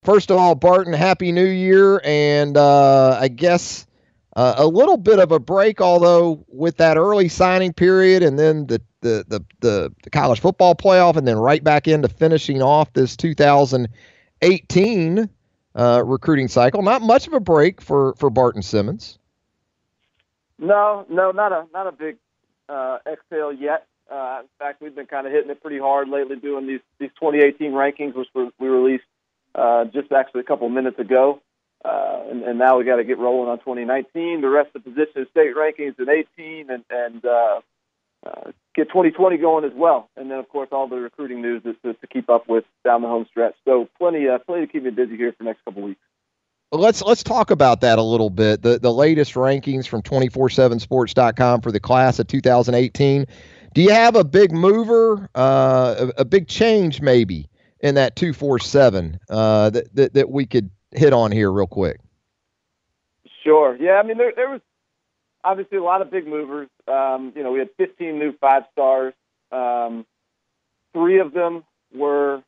first of all, Barton, Happy New Year, and I guess a little bit of a break, although with that early signing period and then the college football playoff, and then right back into finishing off this 2018 recruiting cycle. Not much of a break for Barton Simmons. No, not a big exhale yet. In fact, we've been kind of hitting it pretty hard lately, doing these 2018 rankings, which we released just actually a couple of minutes ago. And now we got to get rolling on 2019. The rest of the position state rankings in 18, and get 2020 going as well. And then, of course, all the recruiting news is to keep up with down the home stretch. So plenty to keep me busy here for the next couple of weeks. Well, let's talk about that a little bit. The latest rankings from 247sports.com for the class of 2018. Do you have a big mover, a big change maybe in that 247 that we could hit on here real quick? Sure. Yeah, I mean, there was obviously a lot of big movers. We had 15 new 5-stars. 3 of them were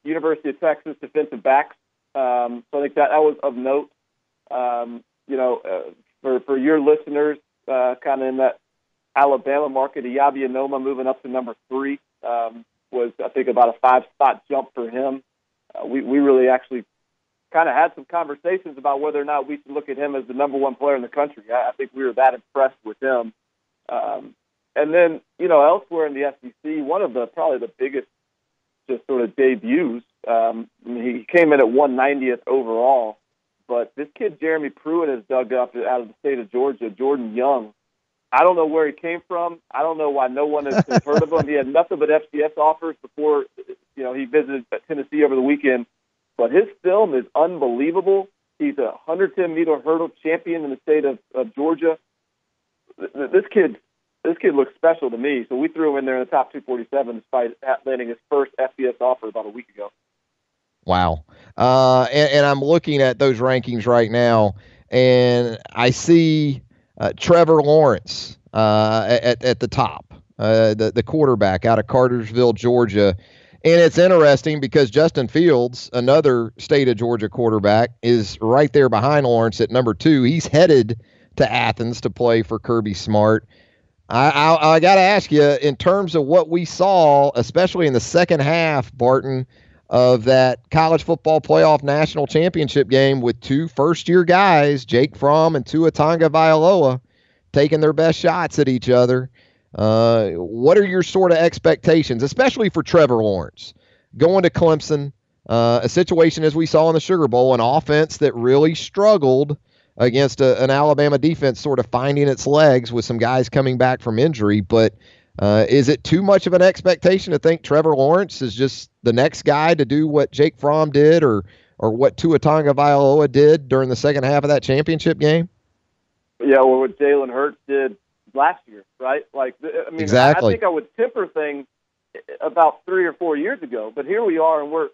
University of Texas defensive backs. So I think that was of note. For your listeners, kind of in that Alabama market, Iyabi Anoma moving up to number 3 was, I think, about a 5-spot jump for him. We really actually kind of had some conversations about whether or not we should look at him as the number 1 player in the country. I think we were that impressed with him. And then, elsewhere in the SEC, one of probably the biggest just sort of debuts. He came in at 190th overall, but this kid, Jeremy Pruitt, has dug up out of the state of Georgia, Jordan Young. I don't know where he came from. I don't know why no one has heard of him. He had nothing but FCS offers before, he visited Tennessee over the weekend. But his film is unbelievable. He's a 110-meter hurdle champion in the state of Georgia. This kid looks special to me. So we threw him in there in the top 247 despite landing his first FBS offer about a week ago. Wow. And I'm looking at those rankings right now, and I see Trevor Lawrence at the top, the quarterback out of Cartersville, Georgia. And it's interesting because Justin Fields, another state of Georgia quarterback, is right there behind Lawrence at number 2. He's headed to Athens to play for Kirby Smart. I got to ask you, in terms of what we saw, especially in the second half, Barton, of that college football playoff national championship game with 2 first-year guys, Jake Fromm and Tua Tagovailoa, taking their best shots at each other. What are your sort of expectations, especially for Trevor Lawrence, going to Clemson, a situation as we saw in the Sugar Bowl, an offense that really struggled against an Alabama defense sort of finding its legs with some guys coming back from injury. But is it too much of an expectation to think Trevor Lawrence is just the next guy to do what Jake Fromm did or what Tua Tagovailoa did during the second half of that championship game? Yeah, well, what Jalen Hurts did last year, right? Exactly. I think I would temper things about 3 or 4 years ago, but here we are, and we're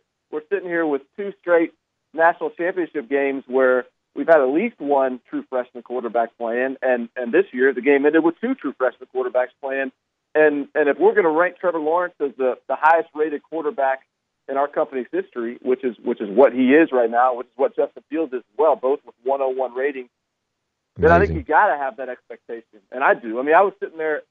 sitting here with 2 straight national championship games where we've had at least 1 true freshman quarterback playing, and this year the game ended with 2 true freshman quarterbacks playing. And if we're going to rank Trevor Lawrence as the highest rated quarterback in our company's history, which is what he is right now, which is what Justin Fields is as well, both with 101 ratings, then I think you got to have that expectation. And I do. I mean, I was sitting there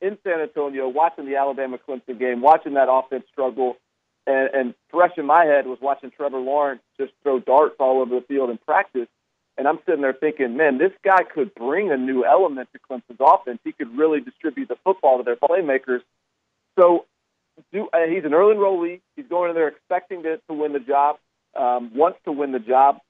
in San Antonio watching the Alabama-Clemson game, watching that offense struggle, and fresh in my head was watching Trevor Lawrence just throw darts all over the field in practice. And I'm sitting there thinking, man, this guy could bring a new element to Clemson's offense. He could really distribute the football to their playmakers. So he's an early enrollee. He's going in there expecting to win the job, wants to win the job.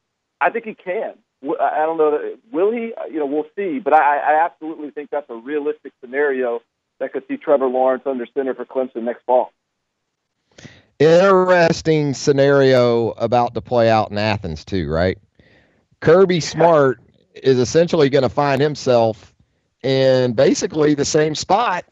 I think he can. I don't know. Will he? We'll see. But I absolutely think that's a realistic scenario that could see Trevor Lawrence under center for Clemson next fall. Interesting scenario about to play out in Athens too, right? Kirby Smart is essentially going to find himself in basically the same spot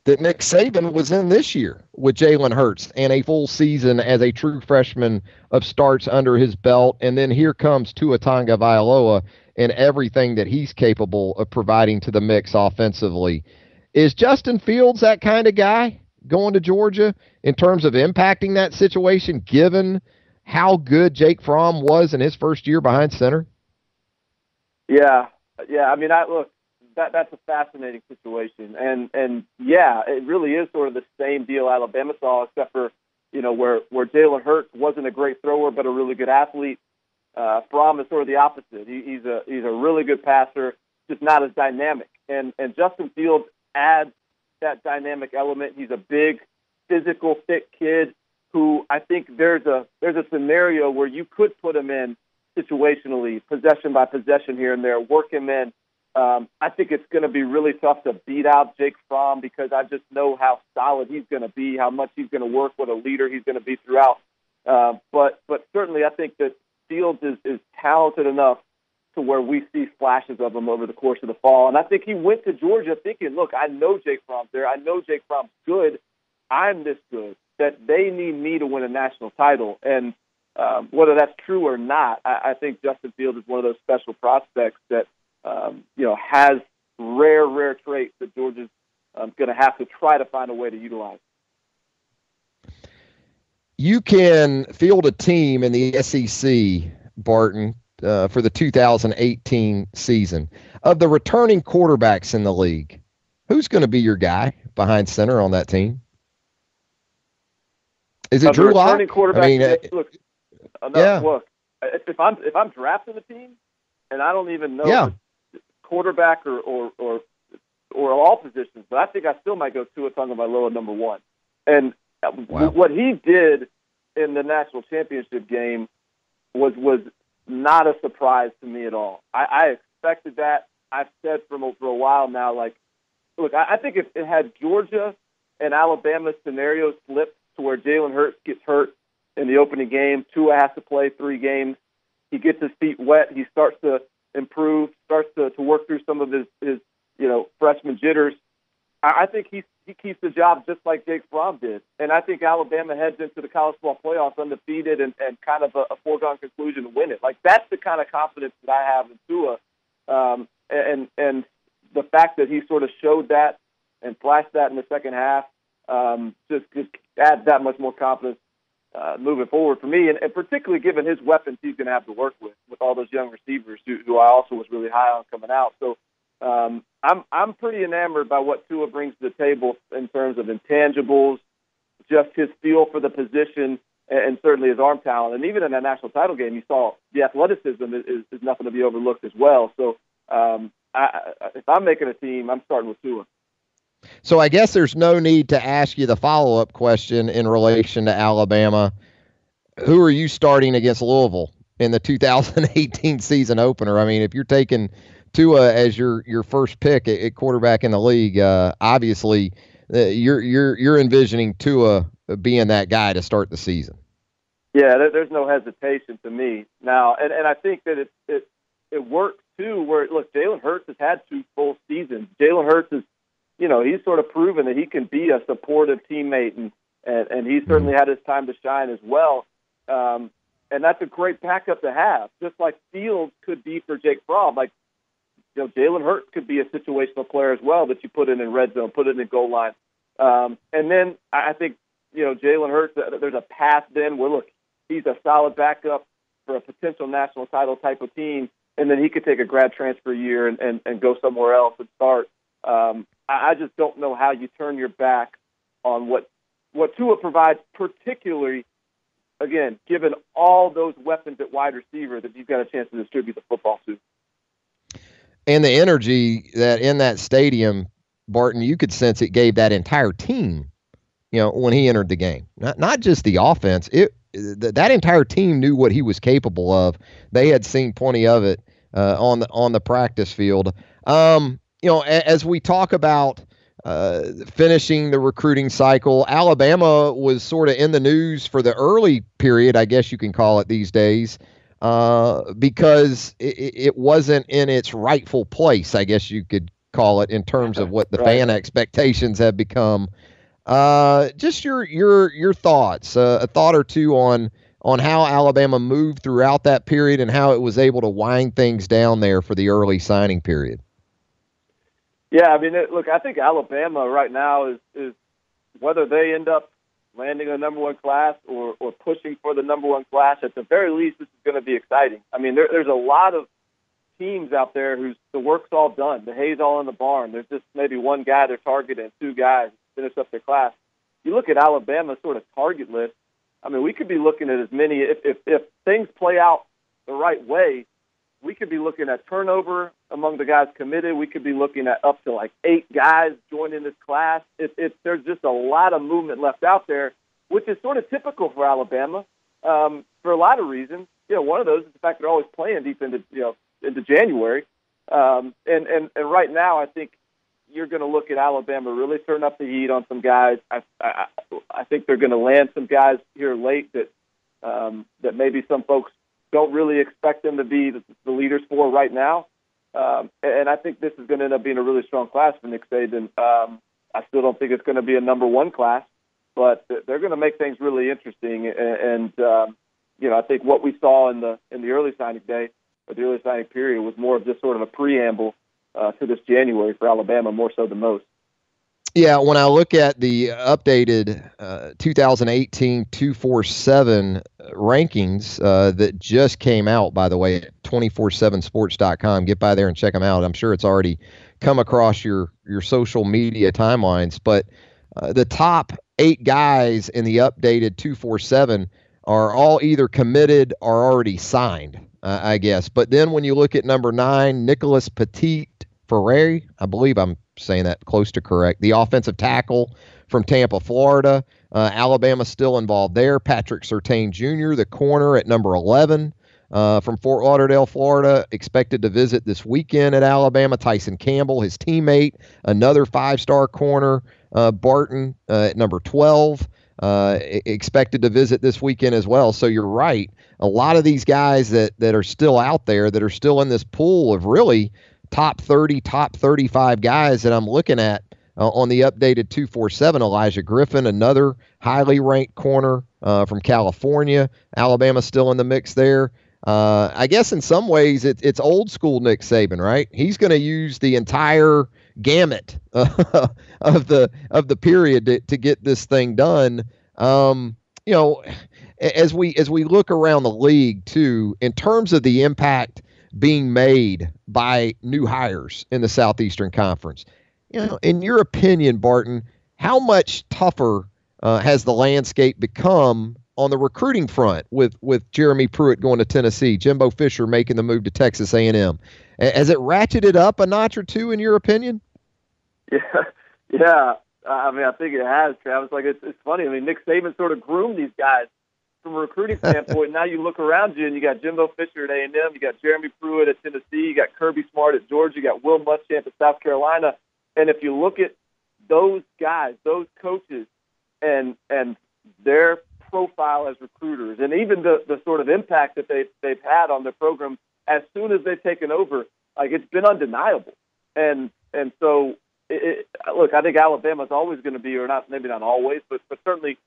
that Nick Saban was in this year with Jalen Hurts and a full season as a true freshman of starts under his belt. And then here comes Tua Tagovailoa and everything that he's capable of providing to the mix offensively. Is Justin Fields that kind of guy going to Georgia in terms of impacting that situation, given how good Jake Fromm was in his first year behind center? Yeah. I mean, that's a fascinating situation, and yeah, it really is sort of the same deal Alabama saw, except for where Jalen Hurts wasn't a great thrower but a really good athlete. Fromm is sort of the opposite. He's a really good passer, just not as dynamic. And Justin Fields adds that dynamic element. He's a big, physical, fit kid who I think there's a scenario where you could put him in situationally, possession by possession here and there, work him in. I think it's going to be really tough to beat out Jake Fromm because I just know how solid he's going to be, how much he's going to work, what a leader he's going to be throughout. But certainly I think that Fields is talented enough to where we see flashes of him over the course of the fall. And I think he went to Georgia thinking, look, I know Jake Fromm's there. I know Jake Fromm's good. I'm this good that they need me to win a national title. And whether that's true or not, I think Justin Fields is one of those special prospects that, has rare traits that Georgia's going to have to try to find a way to utilize. You can field a team in the SEC, Barton, for the 2018 season. Of the returning quarterbacks in the league, who's going to be your guy behind center on that team? Is it Drew Lock? I mean, look, if I'm drafting a team and I don't even know quarterback or all positions, but I think I still might go Tua Tagovailoa number one. And what he did in the national championship game was not a surprise to me at all. I expected that. I've said for a while now, look, I think if it had Georgia and Alabama scenarios flipped to where Jalen Hurts gets hurt in the opening game, Tua has to play 3 games, he gets his feet wet, he starts to improve, starts to work through some of his freshman jitters. I think he keeps the job just like Jake Fromm did. And I think Alabama heads into the college football playoffs undefeated and kind of a foregone conclusion to win it. That's the kind of confidence that I have in Tua. And the fact that he sort of showed that and flashed that in the second half just adds that much more confidence moving forward for me. And particularly given his weapons he's going to have to work with all those young receivers who I also was really high on coming out. So I'm pretty enamored by what Tua brings to the table in terms of intangibles, just his feel for the position, and certainly his arm talent. And even in that national title game, you saw the athleticism is nothing to be overlooked as well. So if I'm making a team, I'm starting with Tua. So I guess there's no need to ask you the follow-up question in relation to Alabama. Who are you starting against Louisville in the 2018 season opener? I mean, if you're taking Tua as your first pick at quarterback in the league, obviously you're envisioning Tua being that guy to start the season. Yeah, there's no hesitation to me now, and I think that it works too. Where look, Jalen Hurts has had 2 full seasons. Jalen Hurts is, he's sort of proven that he can be a supportive teammate, and he's certainly had his time to shine as well. And that's a great backup to have, just like Fields could be for Jake Fromm. Jalen Hurts could be a situational player as well that you put in red zone, put it in the goal line. And then I think, Jalen Hurts, there's a path then where, look, he's a solid backup for a potential national title type of team, and then he could take a grad transfer year and go somewhere else and start. I just don't know how you turn your back on what Tua provides, particularly, again, given all those weapons at wide receiver that you've got a chance to distribute the football to. And the energy that in that stadium, Barton, you could sense it gave that entire team, when he entered the game. Not just the offense. That entire team knew what he was capable of. They had seen plenty of it on the practice field. As we talk about finishing the recruiting cycle, Alabama was sort of in the news for the early period, I guess you can call it these days, because it wasn't in its rightful place, I guess you could call it, in terms of what the fan expectations have become. Just your thoughts, a thought or two on how Alabama moved throughout that period and how it was able to wind things down there for the early signing period. Yeah, I mean, look, I think Alabama right now is whether they end up landing a number one class or pushing for the number one class. At the very least, this is going to be exciting. I mean, there's a lot of teams out there whose the work's all done. The hay's all in the barn. There's just maybe one guy they're targeting, two guys to finish up their class. You look at Alabama's sort of target list. I mean, we could be looking at as many, if things play out the right way, we could be looking at turnover among the guys committed. We could be looking at up to like 8 guys joining this class. There's just a lot of movement left out there, which is sort of typical for Alabama for a lot of reasons. One of those is the fact they're always playing deep into January. And right now, I think you're going to look at Alabama really turn up the heat on some guys. I think they're going to land some guys here late that maybe some folks don't really expect them to be the leaders for right now. And I think this is going to end up being a really strong class for Nick Saban. I still don't think it's going to be a number one class, but they're going to make things really interesting. And I think what we saw in the early signing day, or the early signing period, was more of just sort of a preamble to this January for Alabama, more so than most. Yeah, when I look at the updated 2018 247 rankings that just came out, by the way, at 247sports.com, get by there and check them out. I'm sure it's already come across your social media timelines. But the top 8 guys in the updated 247 are all either committed or already signed, I guess. But then when you look at number 9, Nicholas Petit-Ferreri, I believe I'm saying that close to correct, the offensive tackle from Tampa, Florida. Alabama still involved there. Patrick Surtain Jr., the corner at number 11 from Fort Lauderdale, Florida, expected to visit this weekend at Alabama. Tyson Campbell, his teammate, another 5-star corner. Barton at number 12, expected to visit this weekend as well. So you're right. A lot of these guys that are still out there, that are still in this pool of really top 30, top 35 guys that I'm looking at on the updated 247. Elijah Griffin, another highly ranked corner from California. Alabama's still in the mix there. I guess in some ways it's old school Nick Saban, right? He's going to use the entire gamut of the period to get this thing done. As we look around the league too, in terms of the impact being made by new hires in the Southeastern Conference, in your opinion, Barton, how much tougher has the landscape become on the recruiting front with Jeremy Pruitt going to Tennessee, Jimbo Fisher making the move to Texas A&M? Has it ratcheted up a notch or two, in your opinion? Yeah. I mean, I think it has, Travis. Like, it's funny. I mean, Nick Saban sort of groomed these guys from a recruiting standpoint. Now you look around you and you got Jimbo Fisher at A&M, you got Jeremy Pruitt at Tennessee, you got Kirby Smart at Georgia, you got Will Muschamp at South Carolina. And if you look at those guys, those coaches, and their profile as recruiters, and even the sort of impact that they've had on their program as soon as they've taken over, like, it's been undeniable. And so, look, I think Alabama's always going to be, or not, maybe not always, but certainly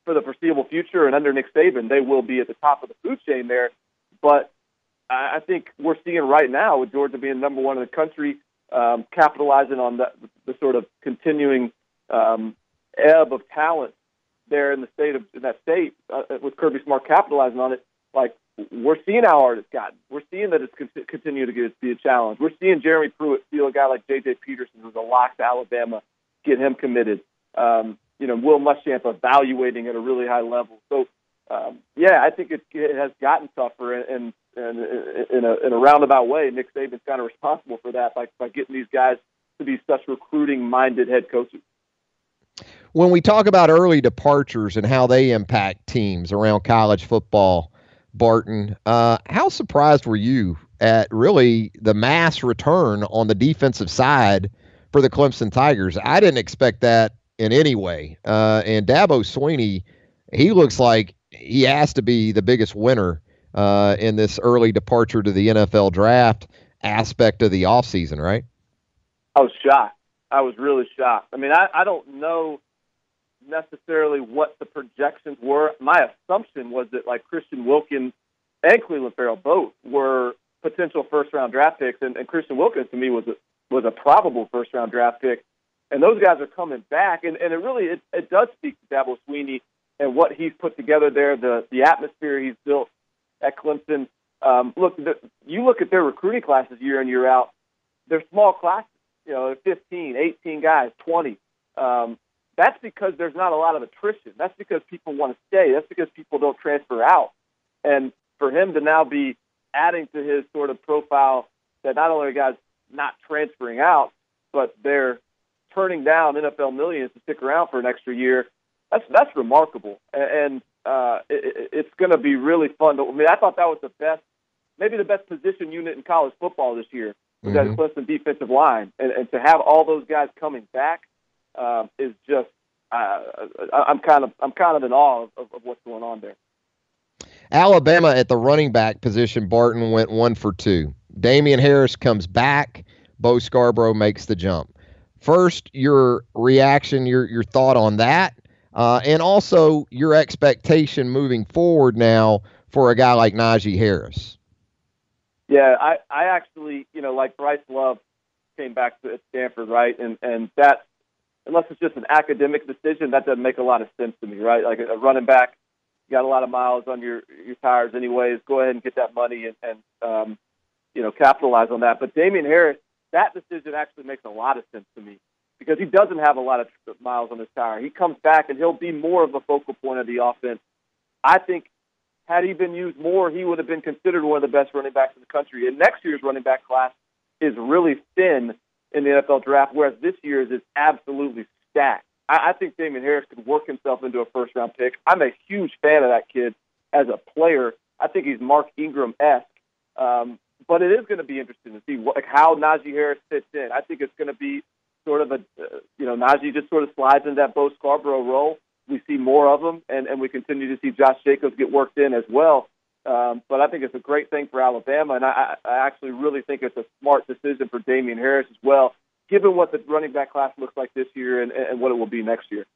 for the foreseeable future, and under Nick Saban, they will be at the top of the food chain there. But I think we're seeing right now, with Georgia being number one in the country, capitalizing on the sort of continuing ebb of talent there in that state, with Kirby Smart capitalizing on it. Like, we're seeing how hard it's gotten. We're seeing that it's continued to be a challenge. We're seeing Jeremy Pruitt feel a guy like J.J. Peterson, who's a lock to Alabama, get him committed. Will Muschamp evaluating at a really high level. So, I think it has gotten tougher, and in a roundabout way, Nick Saban's kind of responsible for that by getting these guys to be such recruiting-minded head coaches. When we talk about early departures and how they impact teams around college football, Barton, how surprised were you at really the mass return on the defensive side for the Clemson Tigers? I didn't expect that in any way. And Dabo Swinney, he looks like he has to be the biggest winner in this early departure to the NFL draft aspect of the offseason, right? I was shocked. I was really shocked. I mean, I don't know necessarily what the projections were. My assumption was that, like, Christian Wilkins and Cleveland Farrell both were potential first-round draft picks, and Christian Wilkins to me was a probable first-round draft pick. And those guys are coming back, and it really it does speak to Dabo Swinney and what he's put together there, the atmosphere he's built at Clemson. You look at their recruiting classes year in, year out, they're small classes, 15, 18 guys, 20. That's because there's not a lot of attrition. That's because people want to stay. That's because people don't transfer out. And for him to now be adding to his sort of profile that not only are guys not transferring out, but they're turning down NFL millions to stick around for an extra year, that's remarkable. And it's going to be really fun. I thought that was maybe the best position unit in college football this year, was that Clemson defensive line. And to have all those guys coming back is just I'm kind of in awe of what's going on there. Alabama at the running back position, Barton went 1 for 2. Damian Harris comes back. Bo Scarborough makes the jump. First, your reaction, your thought on that, and also your expectation moving forward now for a guy like Najee Harris. Yeah, I actually, like Bryce Love came back to Stanford, right? And that, unless it's just an academic decision, that doesn't make a lot of sense to me, right? Like a running back, you got a lot of miles on your tires anyways. Go ahead and get that money and capitalize on that. But Damian Harris, that decision actually makes a lot of sense to me because he doesn't have a lot of miles on his tire. He comes back and he'll be more of a focal point of the offense. I think had he been used more, he would have been considered one of the best running backs in the country. And next year's running back class is really thin in the NFL draft, whereas this year's is absolutely stacked. I think Damian Harris could work himself into a first-round pick. I'm a huge fan of that kid as a player. I think he's Mark Ingram-esque. But it is going to be interesting to see how Najee Harris fits in. I think it's going to be sort of Najee just sort of slides into that Bo Scarborough role. We see more of him, and we continue to see Josh Jacobs get worked in as well. But I think it's a great thing for Alabama, and I actually really think it's a smart decision for Damian Harris as well, given what the running back class looks like this year and what it will be next year.